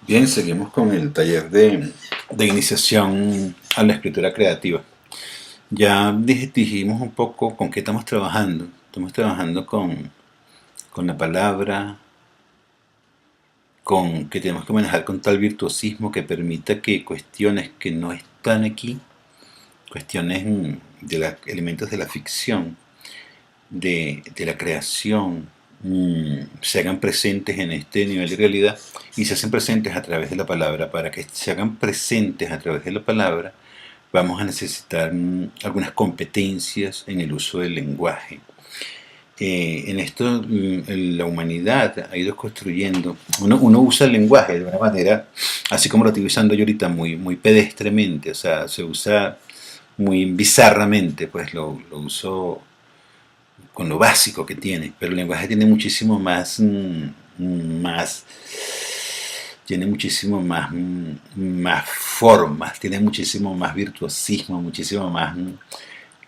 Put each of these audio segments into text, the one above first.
Bien, seguimos con el taller de iniciación a la escritura creativa. Ya dijimos un poco con qué estamos trabajando. Estamos trabajando con la palabra, con que tenemos que manejar con tal virtuosismo que permita que cuestiones que no están aquí, cuestiones de los elementos de la ficción, de la creación, se hagan presentes en este nivel de realidad y se hacen presentes a través de la palabra. Para que se hagan presentes a través de la palabra, vamos a necesitar algunas competencias en el uso del lenguaje. En esto la humanidad ha ido construyendo, uno usa el lenguaje de una manera, así como lo estoy usando yo ahorita, muy pedestremente, o sea, se usa muy bizarramente, pues lo uso con lo básico que tiene, pero el lenguaje tiene muchísimo tiene muchísimo más formas, tiene muchísimo más virtuosismo, muchísimo más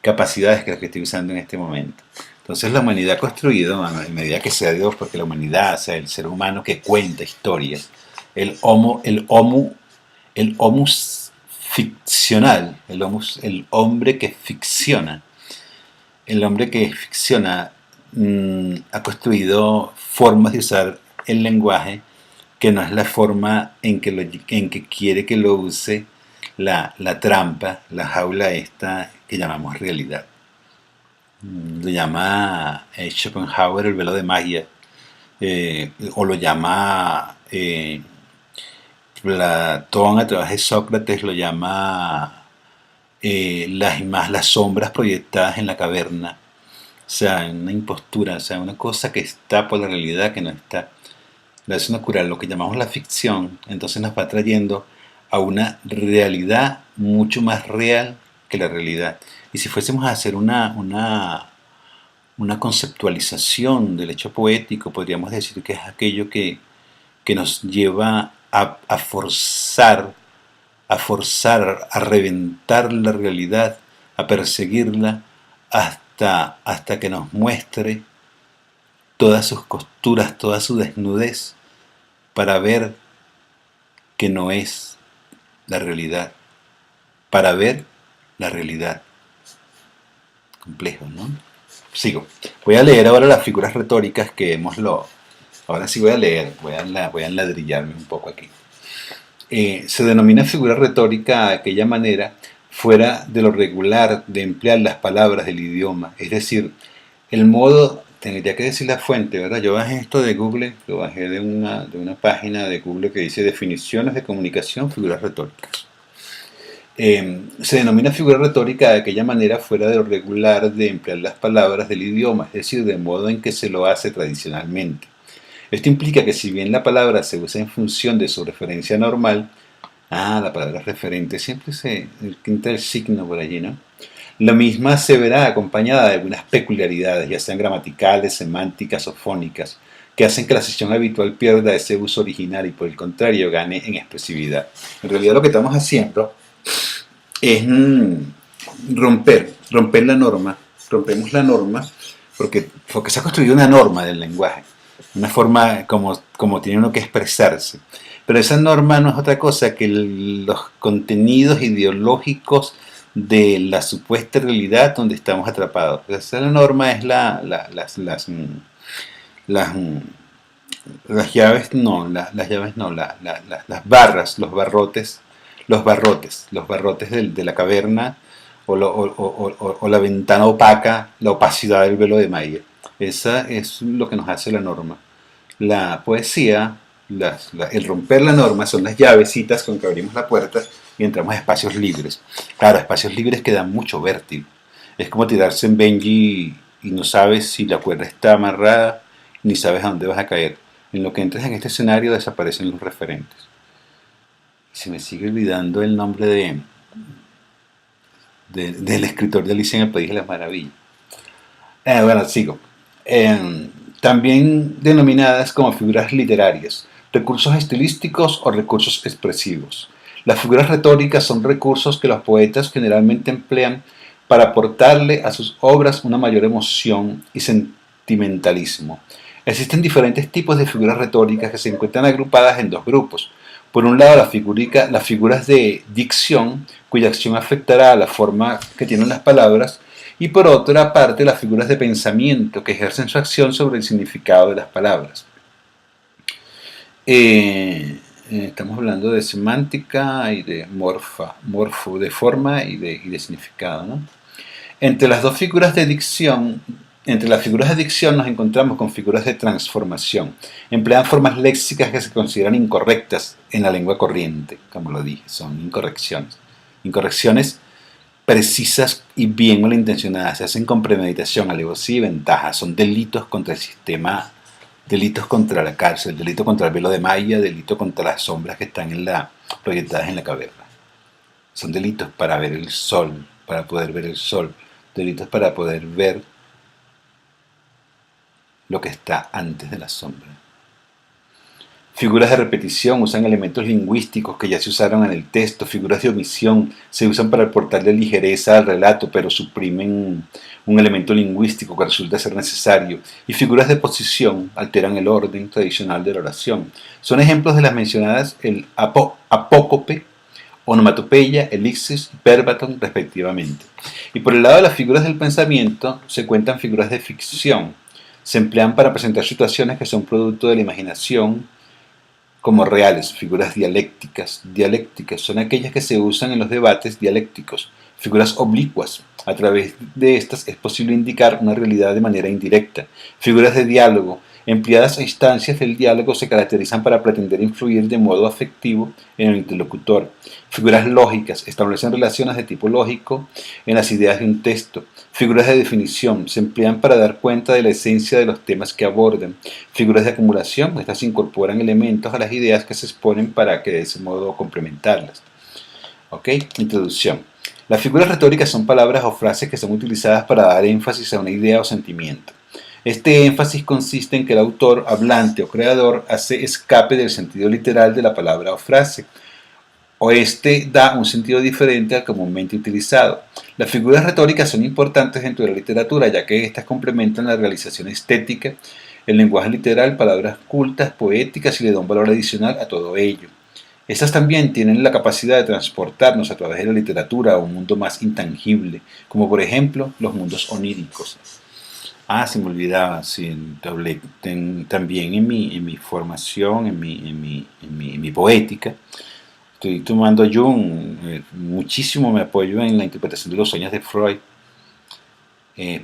capacidades que las que estoy usando en este momento. Entonces la humanidad ha construido, a medida que sea Dios, porque la humanidad, o sea, el ser humano que cuenta historias, el homus ficcional, el hombre que ficciona, el hombre que ficciona ha construido formas de usar el lenguaje que no es la forma en que quiere que lo use la trampa, la jaula esta que llamamos realidad. Lo llama Schopenhauer el velo de magia, o lo llama Platón a través de Sócrates, lo llama las sombras proyectadas en la caverna, o sea, una impostura, o sea, una cosa que está por la realidad que no está. La es natural, lo que llamamos la ficción, entonces nos va trayendo a una realidad mucho más real que la realidad. Y si fuésemos a hacer una conceptualización del hecho poético, podríamos decir que es aquello que nos lleva a forzar, a reventar la realidad, a perseguirla hasta que nos muestre todas sus costuras, toda su desnudez, para ver que no es la realidad, para ver la realidad. Complejo, ¿no? Sigo. Voy a leer ahora las figuras retóricas que ahora sí voy a leer, voy a enladrillarme un poco aquí. Se denomina figura retórica a aquella manera fuera de lo regular de emplear las palabras del idioma, es decir, el modo, tendría que decir la fuente, ¿verdad? Yo bajé esto de Google, lo bajé de una página de Google que dice definiciones de comunicación, figuras retóricas. Se denomina figura retórica de aquella manera fuera de lo regular de emplear las palabras del idioma, es decir, de modo en que se lo hace tradicionalmente. Esto implica que si bien la palabra se usa en función de su referencia normal, la palabra referente, siempre se quita el signo por allí, ¿no? La misma se verá acompañada de algunas peculiaridades, ya sean gramaticales, semánticas o fónicas, que hacen que la sesión habitual pierda ese uso original y por el contrario gane en expresividad. En realidad lo que estamos haciendo es romper la norma, rompemos la norma porque se ha construido una norma del lenguaje, una forma como tiene uno que expresarse. Pero esa norma no es otra cosa que los contenidos ideológicos de la supuesta realidad donde estamos atrapados. Esa norma es las llaves, las barras, los barrotes de la caverna o la ventana opaca, la opacidad del velo de Mayer. Esa es lo que nos hace la norma. La poesía, el romper la norma son las llavecitas con que abrimos la puerta y entramos a espacios libres. Claro, espacios libres que dan mucho vértigo. Es como tirarse en Benji y no sabes si la cuerda está amarrada ni sabes a dónde vas a caer. En lo que entres en este escenario desaparecen los referentes. Se me sigue olvidando el nombre del escritor de Alicia en el País de las Maravillas. Bueno, sigo. También denominadas como figuras literarias, recursos estilísticos o recursos expresivos. Las figuras retóricas son recursos que los poetas generalmente emplean para aportarle a sus obras una mayor emoción y sentimentalismo. Existen diferentes tipos de figuras retóricas que se encuentran agrupadas en dos grupos. Por un lado, las figuras de dicción, cuya acción afectará a la forma que tienen las palabras, y por otra parte, las figuras de pensamiento, que ejercen su acción sobre el significado de las palabras. Estamos hablando de semántica y de de forma y de significado, ¿no? Entre las figuras de dicción nos encontramos con figuras de transformación. Emplean formas léxicas que se consideran incorrectas en la lengua corriente, como lo dije, son incorrecciones. Incorrecciones precisas y bien malintencionadas, se hacen con premeditación, alevosía y ventaja. Son delitos contra el sistema, delitos contra la cárcel, delito contra el velo de malla, delito contra las sombras que están proyectadas en la caverna. Son delitos para ver el sol, para poder ver el sol. Delitos para poder ver lo que está antes de la sombra. Figuras de repetición usan elementos lingüísticos que ya se usaron en el texto. Figuras de omisión se usan para aportarle ligereza al relato, pero suprimen un elemento lingüístico que resulta ser necesario. Y figuras de posición alteran el orden tradicional de la oración. Son ejemplos de las mencionadas el apócope, onomatopeya, elixir y perbaton respectivamente. Y por el lado de las figuras del pensamiento se cuentan figuras de ficción. Se emplean para presentar situaciones que son producto de la imaginación como reales. Figuras dialécticas. Dialécticas son aquellas que se usan en los debates dialécticos. Figuras oblicuas. A través de estas es posible indicar una realidad de manera indirecta. Figuras de diálogo. Empleadas a instancias del diálogo se caracterizan para pretender influir de modo afectivo en el interlocutor. Figuras lógicas establecen relaciones de tipo lógico en las ideas de un texto. Figuras de definición se emplean para dar cuenta de la esencia de los temas que abordan. Figuras de acumulación, estas incorporan elementos a las ideas que se exponen para que de ese modo complementarlas. ¿Ok? Introducción. Las figuras retóricas son palabras o frases que son utilizadas para dar énfasis a una idea o sentimiento. Este énfasis consiste en que el autor, hablante o creador hace escape del sentido literal de la palabra o frase, o este da un sentido diferente al comúnmente utilizado. Las figuras retóricas son importantes dentro de la literatura, ya que éstas complementan la realización estética, el lenguaje literal, palabras cultas, poéticas y le dan un valor adicional a todo ello. Estas también tienen la capacidad de transportarnos a través de la literatura a un mundo más intangible, como por ejemplo los mundos oníricos. Se me olvidaba, sí, también en mi formación, en mi poética, estoy tomando Jung, muchísimo me apoyo en la interpretación de los sueños de Freud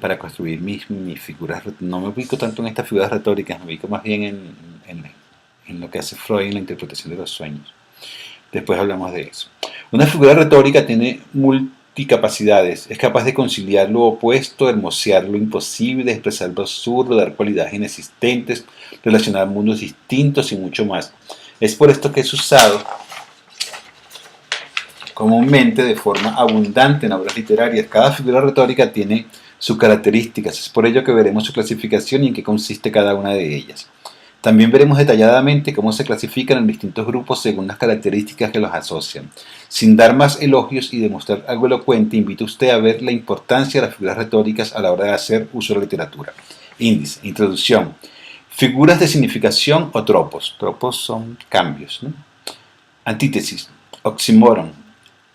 para construir mis figuras. No me ubico tanto en estas figuras retóricas, me ubico más bien en lo que hace Freud en la interpretación de los sueños. Después hablamos de eso. Una figura retórica tiene multicapacidades, es capaz de conciliar lo opuesto, hermosear lo imposible, expresar lo absurdo, dar cualidades inexistentes, relacionar mundos distintos y mucho más. Es por esto que es usado comúnmente de forma abundante en obras literarias. Cada figura retórica tiene sus características, es por ello que veremos su clasificación y en qué consiste cada una de ellas. También veremos detalladamente cómo se clasifican en distintos grupos según las características que los asocian. Sin dar más elogios y demostrar algo elocuente, invito a usted a ver la importancia de las figuras retóricas a la hora de hacer uso de la literatura. Índice, introducción. Figuras de significación o tropos. Tropos son cambios, ¿no? Antítesis, oxímoron,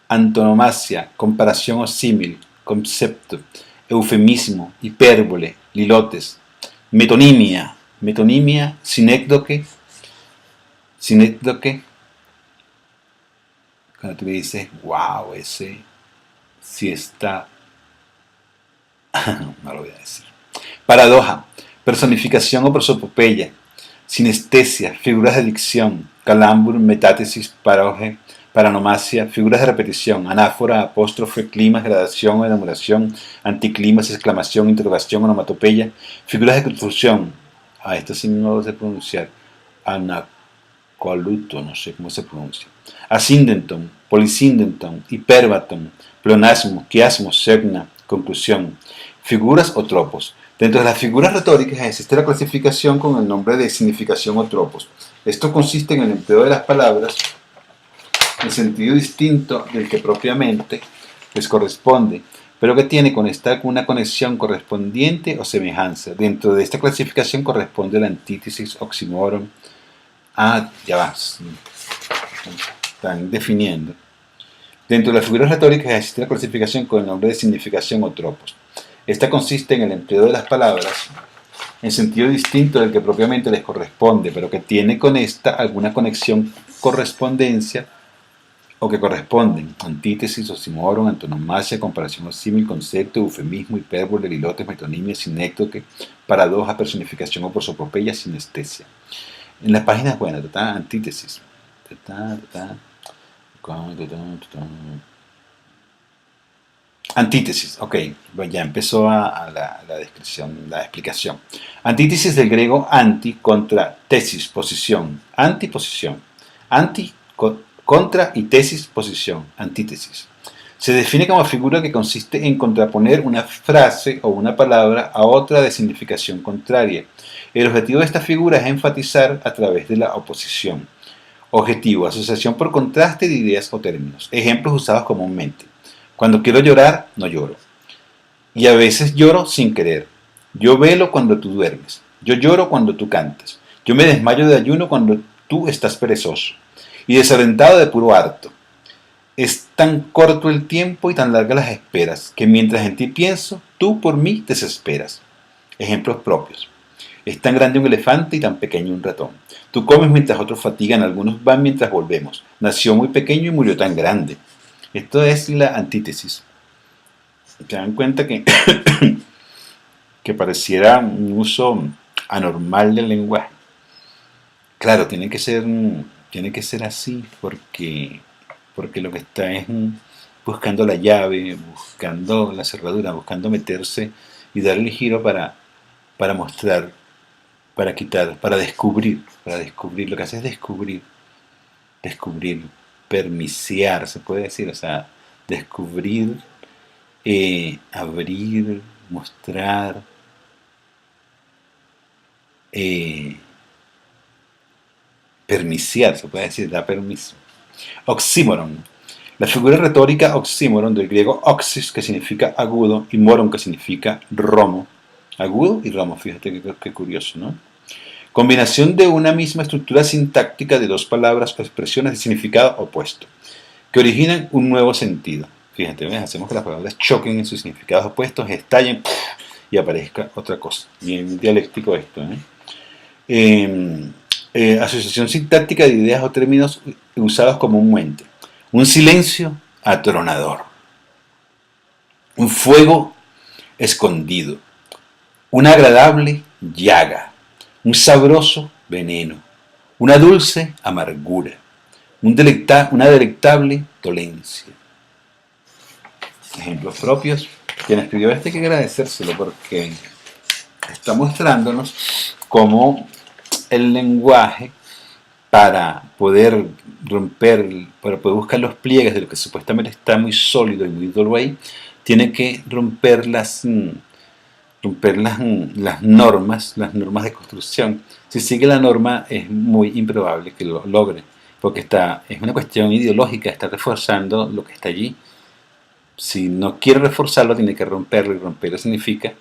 antonomasia, comparación o símil, concepto, eufemismo, hipérbole, lilotes, metonimia, sinécdoque, cuando tú dices, wow, ese sí está, no lo voy a decir. Paradoja, personificación o prosopopeya, sinestesia, figuras de dicción, calambur, metátesis, paroje, paranomasia, figuras de repetición, anáfora, apóstrofe, climas, gradación, enumeración, anticlimas, exclamación, interrogación, onomatopeya, figuras de construcción. Esto sí no lo sé pronunciar. Anacoluto, no sé cómo se pronuncia. Asíndenton, polisíndenton, hiperbaton, pleonasmo, quiasmo, segna, conclusión. Figuras o tropos. Dentro de las figuras retóricas existe la clasificación con el nombre de significación o tropos. Esto consiste en el empleo de las palabras en sentido distinto del que propiamente les corresponde, pero que tiene con esta una conexión correspondiente o semejanza. Dentro de esta clasificación corresponde la antítesis, oxímoron. Ya vas. están definiendo. Dentro de las figuras retóricas existe la clasificación con el nombre de significación o tropos. Esta consiste en el empleo de las palabras en sentido distinto del que propiamente les corresponde, pero que tiene con esta alguna conexión, correspondencia o que corresponden. Antítesis, oxímoron, antonomasia, comparación o símil, concepto, eufemismo, hipérbole, lilotes, metonimia, sinécdoque, paradoja, personificación o prosopopeya, sinestesia. En las páginas, bueno, antítesis. Antítesis, ok, pues ya empezó la descripción, la explicación. Antítesis del griego anti contra tesis, posición, antiposición, anti contra y tesis, posición, antítesis. Se define como figura que consiste en contraponer una frase o una palabra a otra de significación contraria. El objetivo de esta figura es enfatizar a través de la oposición. Objetivo, asociación por contraste de ideas o términos. Ejemplos usados comúnmente. Cuando quiero llorar, no lloro. Y a veces lloro sin querer. Yo velo cuando tú duermes. Yo lloro cuando tú cantas. Yo me desmayo de ayuno cuando tú estás perezoso y desalentado de puro harto. Es tan corto el tiempo y tan largas las esperas, que mientras en ti pienso, tú por mí desesperas. Ejemplos propios. Es tan grande un elefante y tan pequeño un ratón. Tú comes mientras otros fatigan, algunos van mientras volvemos. Nació muy pequeño y murió tan grande. Esto es la antítesis. Se dan cuenta que, que pareciera un uso anormal del lenguaje. Claro, tiene que ser así porque lo que está es buscando la llave, buscando la cerradura, buscando meterse y darle el giro para mostrar, para quitar, para descubrir. Lo que hace es descubrir, permiciar, se puede decir, o sea, descubrir, abrir, mostrar, permiciar, se puede decir, da permiso. Oxímoron. La figura retórica oxímoron, del griego oxis, que significa agudo, y moron, que significa romo. Agudo y romo, fíjate qué curioso, ¿no? Combinación de una misma estructura sintáctica de dos palabras o expresiones de significado opuesto, que originan un nuevo sentido. Fíjate, ¿ves? Hacemos que las palabras choquen en sus significados opuestos, estallen y aparezca otra cosa. Bien dialéctico esto, asociación sintáctica de ideas o términos usados comúnmente. Un silencio atronador. Un fuego escondido. Una agradable llaga. Un sabroso veneno. Una dulce amargura. Una delectable dolencia. Ejemplos propios. Quien escribió este hay que agradecérselo porque está mostrándonos cómo el lenguaje, para poder para poder buscar los pliegues de lo que supuestamente está muy sólido y muy duro ahí, tiene que romper las normas de construcción. Si sigue la norma es muy improbable que lo logre, porque es una cuestión ideológica, está reforzando lo que está allí. Si no quiere reforzarlo, tiene que romperlo, y romperlo significa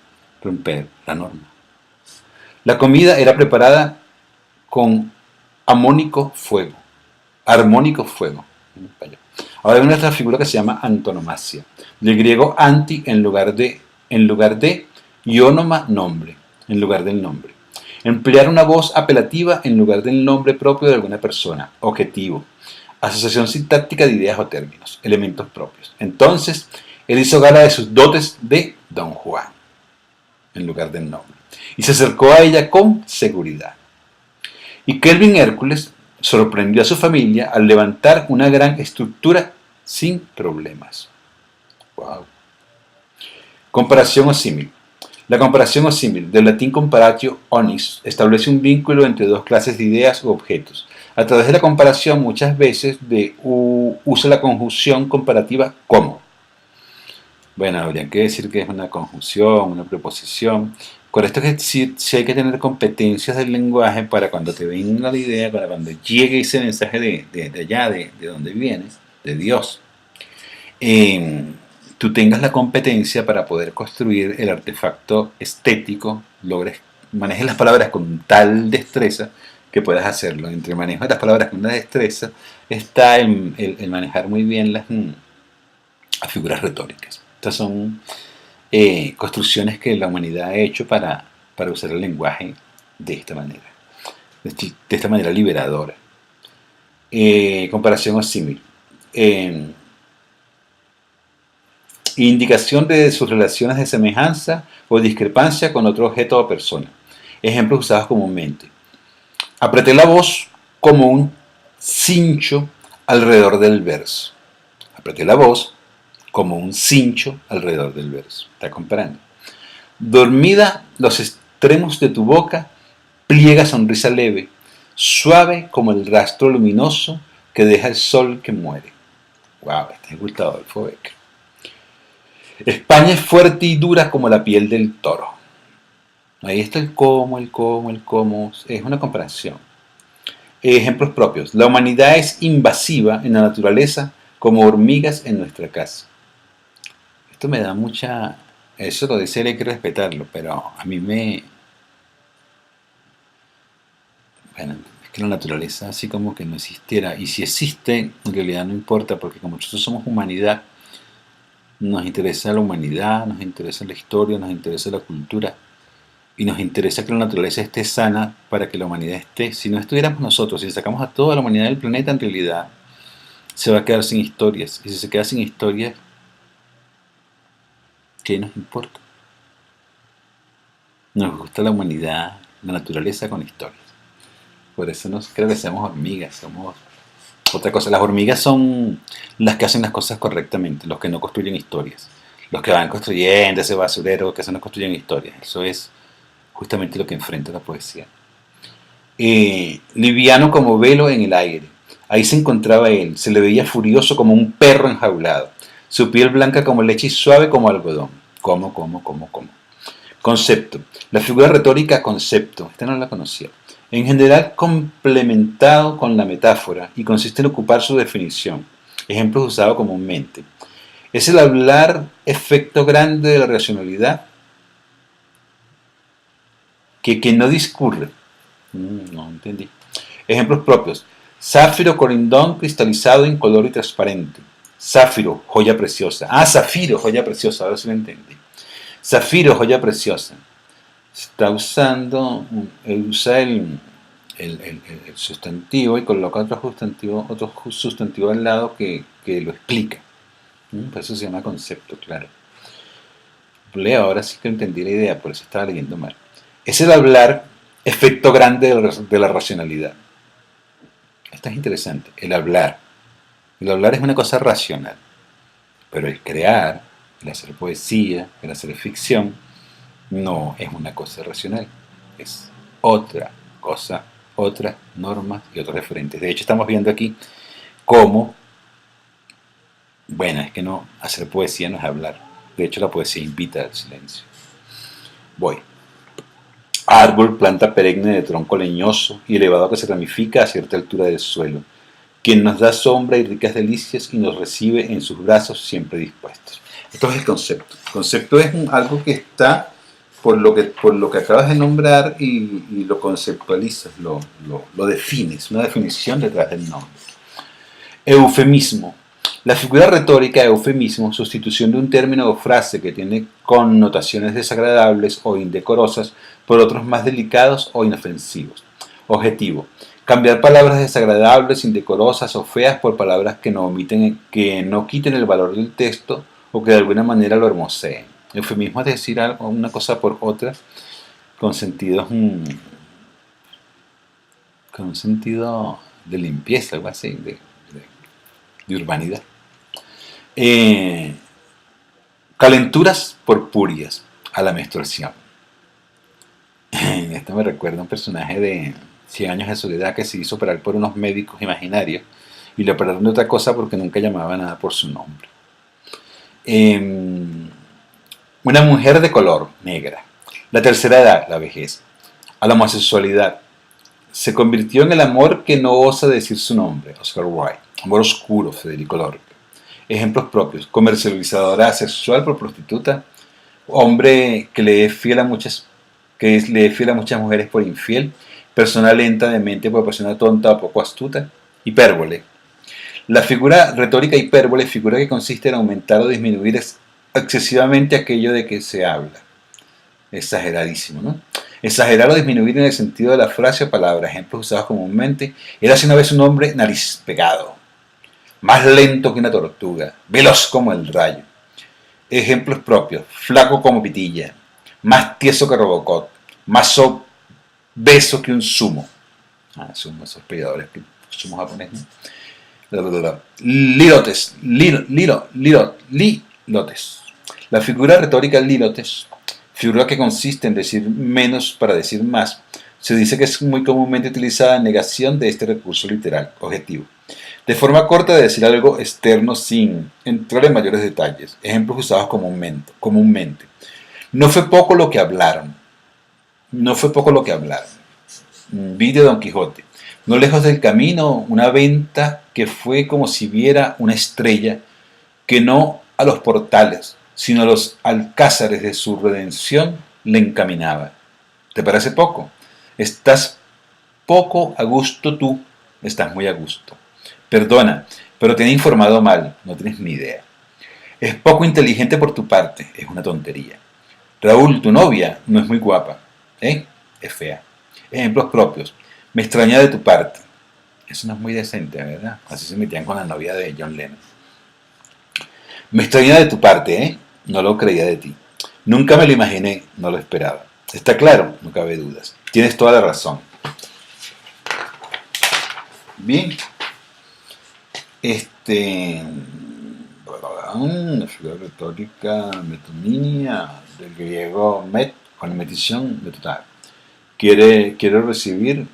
romper la norma. La comida era preparada con armónico fuego. Ahora hay una otra figura que se llama antonomasia, del griego anti en lugar de y onoma nombre, en lugar del nombre. Emplear una voz apelativa en lugar del nombre propio de alguna persona. Objetivo. Asociación sintáctica de ideas o términos. Elementos propios. Entonces, él hizo gala de sus dotes de Don Juan, en lugar del nombre, y se acercó a ella con seguridad. Y Kelvin Hércules sorprendió a su familia al levantar una gran estructura sin problemas. Wow. Comparación o símil. La comparación o símil, del latín comparatio onis, establece un vínculo entre dos clases de ideas u objetos. A través de la comparación, muchas veces usa la conjunción comparativa como. Bueno, habría que decir que es una conjunción, una preposición. Con esto que sí hay que tener competencias del lenguaje para cuando te venga la idea, para cuando llegue ese mensaje de allá, de donde vienes, de Dios, tú tengas la competencia para poder construir el artefacto estético, manejes las palabras con tal destreza que puedas hacerlo. Entre el manejo de las palabras con una destreza está el manejar muy bien las figuras retóricas. Estas son construcciones que la humanidad ha hecho para usar el lenguaje de esta manera, de esta manera liberadora. Comparación o símil. Indicación de sus relaciones de semejanza o discrepancia con otro objeto o persona. Ejemplos usados comúnmente. Apreté la voz como un cincho alrededor del verso. Apreté la voz como un cincho alrededor del verso. Está comparando. Dormida, los extremos de tu boca, pliega sonrisa leve, suave como el rastro luminoso que deja el sol que muere. Wow, este es Gustavo Adolfo Bécquer. España es fuerte y dura como la piel del toro. Ahí está el cómo. Es una comparación. Ejemplos propios. La humanidad es invasiva en la naturaleza como hormigas en nuestra casa. Esto me da mucha... Eso lo dice él, hay que respetarlo, pero a mí me... Bueno, es que la naturaleza así como que no existiera. Y si existe, en realidad no importa, porque como nosotros somos humanidad, nos interesa la humanidad, nos interesa la historia, nos interesa la cultura. Y nos interesa que la naturaleza esté sana para que la humanidad esté. Si no estuviéramos nosotros, si sacamos a toda la humanidad del planeta, en realidad se va a quedar sin historias. Y si se queda sin historias, ¿qué nos importa? Nos gusta la humanidad, la naturaleza con historias. Por eso no creo que seamos hormigas, somos otra cosa. Las hormigas son las que hacen las cosas correctamente, los que no construyen historias. Los que van construyendo ese basurero, que eso no construyen historias. Eso es justamente lo que enfrenta la poesía. Liviano como velo en el aire. Ahí se encontraba él, se le veía furioso como un perro enjaulado. Su piel blanca como leche y suave como algodón. Como. Concepto. La figura retórica concepto. Esta no la conocía. En general complementado con la metáfora y consiste en ocupar su definición. Ejemplos usados comúnmente. Es el hablar efecto grande de la racionalidad que no discurre. No entendí. Ejemplos propios. Zafiro corindón cristalizado, incoloro y transparente. Zafiro, joya preciosa. Zafiro, joya preciosa. Ahora sí lo entendí. Zafiro, joya preciosa. Está usando, usa el sustantivo y coloca otro sustantivo al lado que lo explica. Por eso se llama concepto, claro. Leo, ahora sí que entendí la idea, por eso estaba leyendo mal. Es el hablar efecto grande de la racionalidad. Esto es interesante. El hablar es una cosa racional, pero el crear, el hacer poesía, el hacer ficción, no es una cosa racional. Es otra cosa, otras normas y otros referentes. De hecho, estamos viendo aquí cómo, bueno, es que no, hacer poesía no es hablar. De hecho, la poesía invita al silencio. Voy. Árbol, planta perenne de tronco leñoso y elevado que se ramifica a cierta altura del suelo, quien nos da sombra y ricas delicias y nos recibe en sus brazos siempre dispuestos. Esto es el concepto. El concepto es algo que está por lo que acabas de nombrar y lo conceptualizas, lo defines, una definición detrás del nombre. Eufemismo. La figura retórica eufemismo, sustitución de un término o frase que tiene connotaciones desagradables o indecorosas por otros más delicados o inofensivos. Objetivo. Cambiar palabras desagradables, indecorosas o feas por palabras que no quiten el valor del texto o que de alguna manera lo hermoseen. Eufemismo es decir una cosa por otra con sentido de limpieza, algo así, de urbanidad. Calenturas purpúreas a la menstruación. Esto me recuerda a un personaje de 100 años de soledad que se hizo operar por unos médicos imaginarios y le operaron de otra cosa porque nunca llamaba nada por su nombre. Una mujer de color, negra. La tercera edad, la vejez. A la homosexualidad. Se convirtió en el amor que no osa decir su nombre, Oscar Wilde. Amor oscuro, Federico Lorca. Ejemplos propios. Comercializadora sexual por prostituta. Hombre que le es fiel a muchas mujeres por infiel. persona lenta de mente por persona tonta o poco astuta. Hipérbole. La figura retórica hipérbole, figura que consiste en aumentar o disminuir excesivamente aquello de que se habla. Exageradísimo, ¿no? Exagerar o disminuir en el sentido de la frase o palabra. Ejemplos usados comúnmente. Érase una vez un hombre nariz pegado, más lento que una tortuga, veloz como el rayo. Ejemplos propios. Flaco como pitilla, más tieso que Robocop, más obeso que un sumo. Sumo, esos peleadores que sumo japonés, ¿no? Lilotes. Lilotes. La figura retórica lilotes, figura que consiste en decir menos para decir más, se dice que es muy comúnmente utilizada en negación de este recurso literal, objetivo. De forma corta de decir algo externo sin entrar en mayores detalles. Ejemplos usados comúnmente. No fue poco lo que hablaron. No fue poco lo que hablaron. Vi de Don Quijote. No lejos del camino, una venta que fue como si viera una estrella que no a los portales, sino a los alcázares de su redención le encaminaba. ¿Te parece poco? Estás poco a gusto tú, estás muy a gusto. Perdona, pero te he informado mal, no tienes ni idea. Es poco inteligente por tu parte, es una tontería. Raúl, tu novia no es muy guapa, ¿eh? Es fea. Ejemplos propios. Me extraña de tu parte. Eso no es muy decente, ¿verdad? Así se metían con la novia de John Lennon. Me extraña de tu parte, ¿eh? No lo creía de ti. Nunca me lo imaginé, no lo esperaba. Está claro, no cabe dudas. Tienes toda la razón. Bien. La figura retórica, metonimia, del griego met, con metición, metotar. Quiero recibir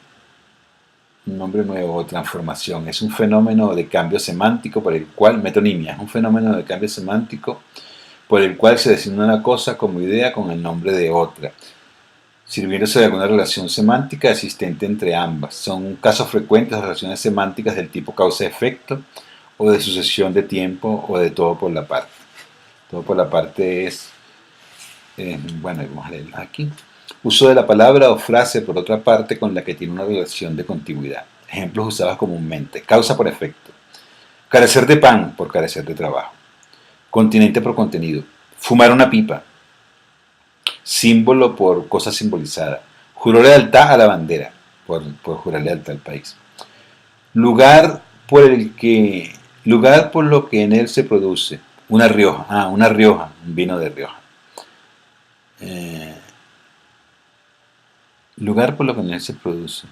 un nombre nuevo o transformación. Es un fenómeno de cambio semántico por el cual, metonimia, es un fenómeno de cambio semántico por el cual se designa una cosa como idea con el nombre de otra, sirviéndose de alguna relación semántica existente entre ambas. Son casos frecuentes de relaciones semánticas del tipo causa-efecto, o de sucesión de tiempo, o de todo por la parte. Todo por la parte es, bueno, vamos a leerlo aquí. Uso de la palabra o frase por otra parte con la que tiene una relación de contigüidad. Ejemplos usados comúnmente. Causa por efecto. Carecer de pan por carecer de trabajo. Continente por contenido. Fumar una pipa. Símbolo por cosa simbolizada. Juró lealtad a la bandera por jurar lealtad al país. Lugar por lo que en él se produce. Una Rioja. Una Rioja. Un vino de Rioja. Lugar por lo que en él se produce.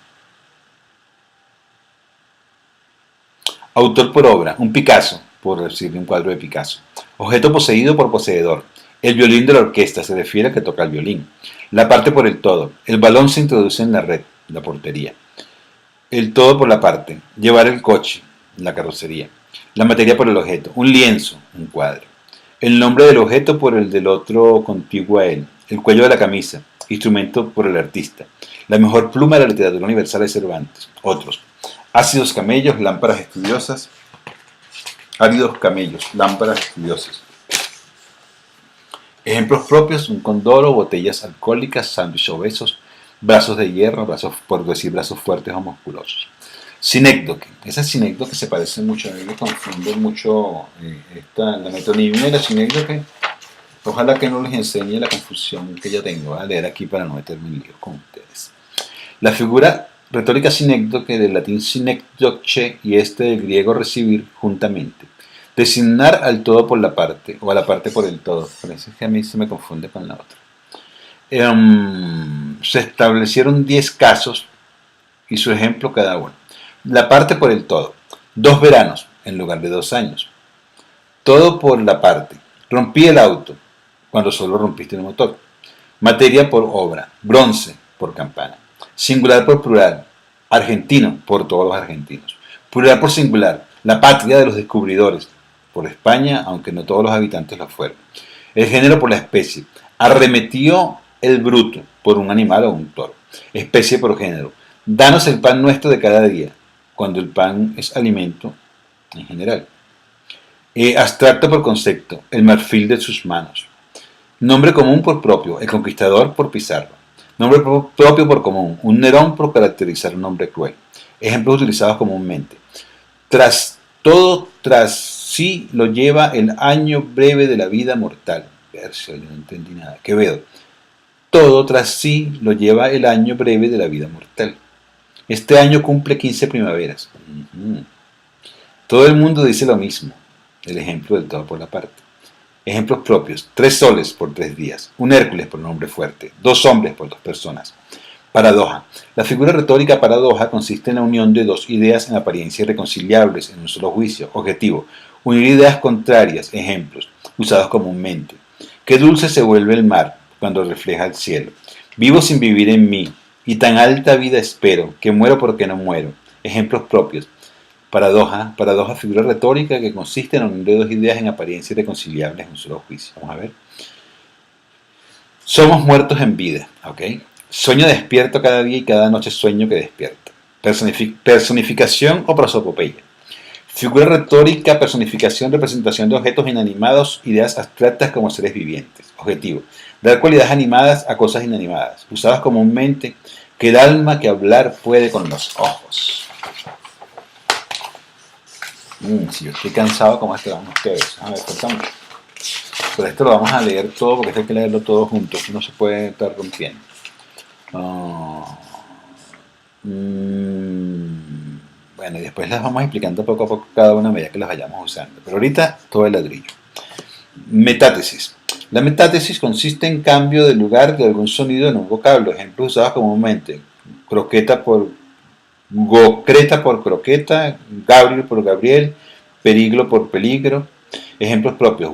Autor por obra, un Picasso, por decirle un cuadro de Picasso. Objeto poseído por poseedor. El violín de la orquesta se refiere a que toca el violín. La parte por el todo. El balón se introduce en la red, la portería. El todo por la parte. Llevar el coche, la carrocería. La materia por el objeto. Un lienzo, un cuadro. El nombre del objeto por el del otro contiguo a él. El cuello de la camisa. Instrumento por el artista. La mejor pluma de la literatura universal de Cervantes. Otros. Ácidos camellos, lámparas estudiosas. Áridos camellos, lámparas estudiosas. Ejemplos propios: un condoro, botellas alcohólicas, sándwiches obesos, brazos de hierro, brazos, por decir brazos fuertes o musculosos. Sinécdoque. Esa sinécdoque se parece mucho, a mí me confunde mucho la metonimia y la sinécdoque. Ojalá que no les enseñe la confusión que yo tengo. Voy a leer aquí para no meterme en lío con ustedes. La figura retórica sinécdoque, del latín synekdoche y del griego recibir juntamente. Designar al todo por la parte, o a la parte por el todo. Parece que a mí se me confunde con la otra. Se establecieron 10 casos y su ejemplo cada uno. La parte por el todo. 2 veranos en lugar de 2 años. Todo por la parte. Rompí el auto cuando solo rompiste el motor. Materia por obra. Bronce por campana. Singular por plural. Argentino por todos los argentinos. Plural por singular. La patria de los descubridores. Por España, aunque no todos los habitantes lo fueron. El género por la especie. Arremetió el bruto por un animal o un toro. Especie por género. Danos el pan nuestro de cada día, cuando el pan es alimento en general. Abstracto por concepto. El marfil de sus manos. Nombre común por propio. El conquistador por Pizarro. Nombre propio por común. Un Nerón por caracterizar un hombre cruel. Ejemplos utilizados comúnmente. Tras todo, tras sí lo lleva el año breve de la vida mortal. Verso, yo no entendí nada. Quevedo. Todo tras sí lo lleva el año breve de la vida mortal. Este año cumple 15 primaveras. Todo el mundo dice lo mismo. El ejemplo del todo por la parte. Ejemplos propios. 3 soles por 3 días. Un Hércules por un hombre fuerte. 2 hombres por 2 personas. Paradoja. La figura retórica paradoja consiste en la unión de 2 ideas en apariencia irreconciliables en un solo juicio. Objetivo. Unir ideas contrarias. Ejemplos. Usados comúnmente. Qué dulce se vuelve el mar cuando refleja el cielo. Vivo sin vivir en mí. Y tan alta vida espero, que muero porque no muero. Ejemplos propios. Paradoja, figura retórica que consiste en unir 2 ideas en apariencia irreconciliables en un solo juicio. Vamos a ver. Somos muertos en vida, ¿ok? Sueño despierto cada día y cada noche sueño que despierto. Personificación o prosopopeya. Figura retórica, personificación, representación de objetos inanimados, ideas abstractas como seres vivientes. Objetivo. Dar cualidades animadas a cosas inanimadas, usadas comúnmente, que el alma que hablar puede con los ojos. Si yo estoy cansado, ¿cómo estarán ustedes? A ver, cortamos. Pero esto lo vamos a leer todo porque esto hay que leerlo todo junto, no se puede estar rompiendo. Bueno, y después las vamos explicando poco a poco cada una a medida que las vayamos usando. Pero ahorita todo el ladrillo. Metátesis. La metátesis consiste en cambio de lugar de algún sonido en un vocablo. Ejemplos usados comúnmente. Creta por croqueta, Gabriel por Gabriel, periglo por peligro. Ejemplos propios.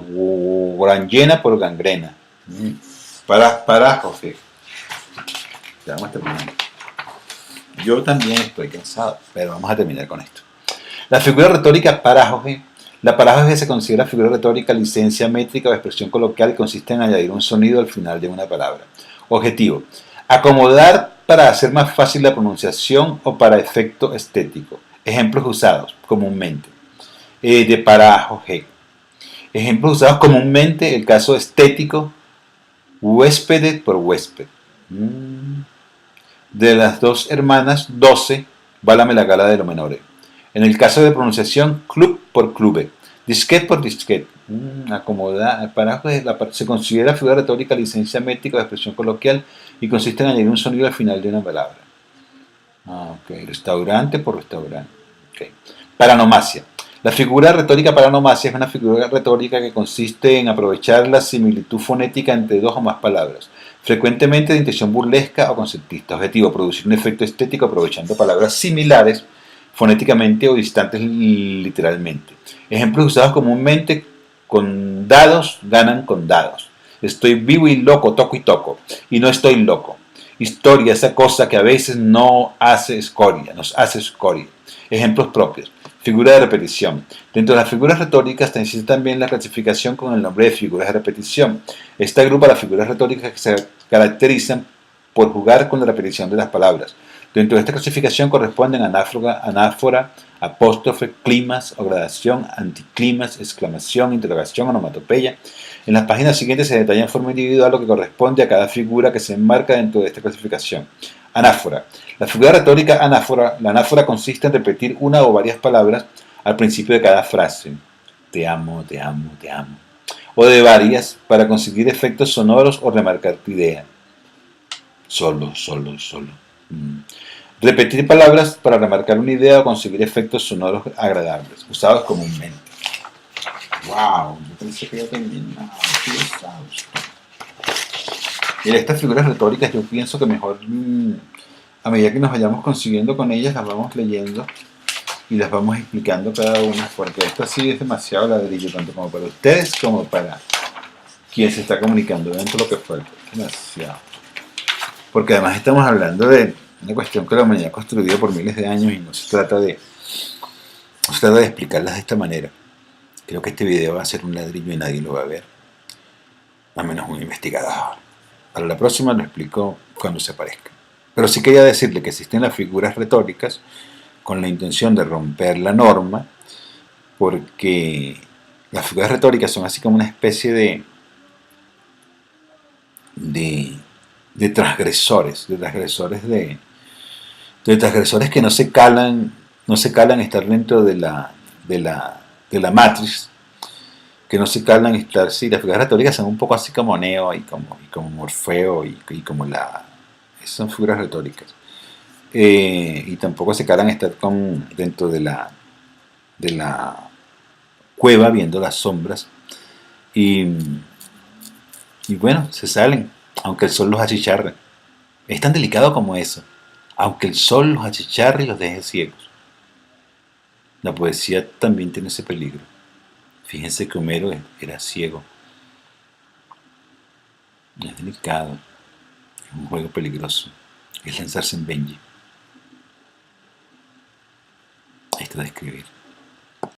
Gangrena por gangrena. Parágrafo. Ya vamos terminando. Yo también estoy cansado, pero vamos a terminar con esto. La figura retórica parájoge. La parájoge se considera figura retórica, licencia métrica o expresión coloquial y consiste en añadir un sonido al final de una palabra. Objetivo. Acomodar para hacer más fácil la pronunciación o para efecto estético. Ejemplos usados comúnmente. De parájoge. Ejemplos usados comúnmente, el caso estético, huésped por huésped. De las 2 hermanas, 12, válame la gala de lo menore. En el caso de pronunciación, club por clube, disquete por disquete. Acomodar, se considera figura retórica, licencia métrica o expresión coloquial y consiste en añadir un sonido al final de una palabra. Restaurante por restaurante. Paranomasia. La figura retórica paranomasia es una figura retórica que consiste en aprovechar la similitud fonética entre 2 o más palabras, frecuentemente de intención burlesca o conceptista. Objetivo, producir un efecto estético aprovechando palabras similares fonéticamente o distantes literalmente. Ejemplos usados comúnmente: con dados ganan con dados. Estoy vivo y loco, toco y toco. Y no estoy loco. Historia, esa cosa que a veces nos hace escoria. Ejemplos propios. Figura de repetición. Dentro de las figuras retóricas existe también la clasificación con el nombre de figuras de repetición. Esta agrupa las figuras retóricas que se caracterizan por jugar con la repetición de las palabras. Dentro de esta clasificación corresponden anáfora, apóstrofe, climas o gradación, anticlimas, exclamación, interrogación, onomatopeya. En las páginas siguientes se detalla en forma individual lo que corresponde a cada figura que se enmarca dentro de esta clasificación. Anáfora. La figura retórica anáfora. La anáfora consiste en repetir una o varias palabras al principio de cada frase. Te amo, te amo, te amo. O de varias para conseguir efectos sonoros o remarcar tu idea. Solo. Repetir palabras para remarcar una idea o conseguir efectos sonoros agradables, usados comúnmente. ¡Wow! Yo pensé que ya terminaba. Mira, estas figuras retóricas yo pienso que mejor, a medida que nos vayamos consiguiendo con ellas, las vamos leyendo y las vamos explicando cada una, porque esto sí es demasiado ladrillo, tanto como para ustedes como para quien se está comunicando dentro de lo que fue. Demasiado. Porque además estamos hablando de una cuestión que la humanidad ha construido por miles de años y no se trata de explicarlas de esta manera. Creo que este video va a ser un ladrillo y nadie lo va a ver, a menos un investigador. Para la próxima lo explico cuando se aparezca. Pero sí quería decirle que existen las figuras retóricas con la intención de romper la norma, porque las figuras retóricas son así como una especie de de transgresores que no se calan estar dentro de la Matrix, que no se calan estar, sí, las figuras retóricas son un poco así como Neo y como Morfeo y como son figuras retóricas. Y tampoco se calan estar dentro de la cueva viendo las sombras y, y bueno, se salen, aunque el sol los achicharre. Es tan delicado como eso, aunque el sol los achicharre y los deje ciegos. La poesía también tiene ese peligro. Fíjense que Homero era ciego. Es delicado, es un juego peligroso. Es lanzarse en Benji. Esto de escribir.